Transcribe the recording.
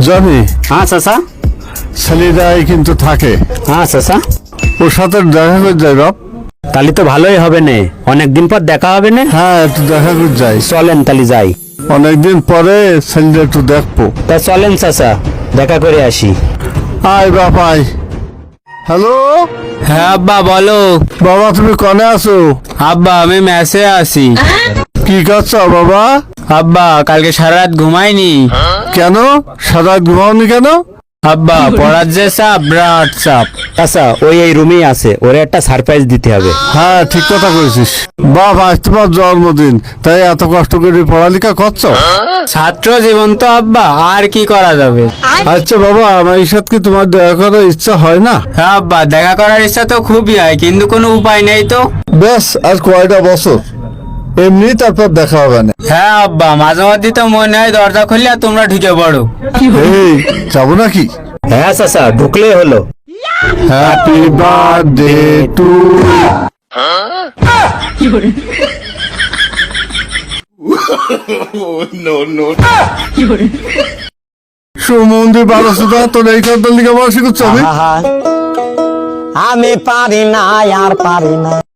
জানি হ্যাঁ চাচা। ছেলেটাই কিন্তু থাকে, হ্যাঁ চাচা। ওর সাথে দেখা করে যাই বাপ। তাহলে তো ভালোই হবে না, অনেকদিন পর দেখা হবে না। হ্যাঁ একটু দেখা করে যাই, চলেন তাহলে যাই। অনেকদিন পরে ছেলেটা একটু দেখবো। তা চলেন চাচা, দেখা করে আসি। আয় বাপ আয়। হ্যালো হ্যাঁ আব্বা বলো। বাবা, তুমি কনে আছো? আব্বা আমি ম্যাচে আছি। কি করছো বাবা? আব্বা কালকে সারা রাত ঘুমাইনি। কেন সারা ঘুমাওনি কেন? আব্বা পড়ার যে চাপ, বিরাট চাপ। চাচা ওই এই রুমেই আছে, ওরে একটা সারপ্রাইজ দিতে হবে। হ্যাঁ ঠিক কথা কইছিস বাপ, আজ তোমার জন্মদিন, তাই এত কষ্ট করে পড়ালেখা করছো? ছাত্র জীবন তো আব্বা, আর কি করা যাবে। আচ্ছা বাবা, আমার সাথে কি তোমার দেখা করার ইচ্ছা হয় না? হ্যাঁ আব্বা দেখা করার ইচ্ছা তো খুবই হয়, কিন্তু কোনো উপায় নেই তো। বেশ আর কয়টা বছর, এমনি তারপর দেখা হবে না। হ্যাঁ আব্বা মাঝে মাঝে তো মনে হয় দরজা খুললে আর তোমরা ঢুকে পড়ো। এই যাবো নাকি? হ্যাঁ চাচা, ঢুকলেই হলো। Happy birthday to. সুমন্দির বারোশোটা তোর এই খাদ্য লিখে বসে করছো? আমি পারি না আর পারি না।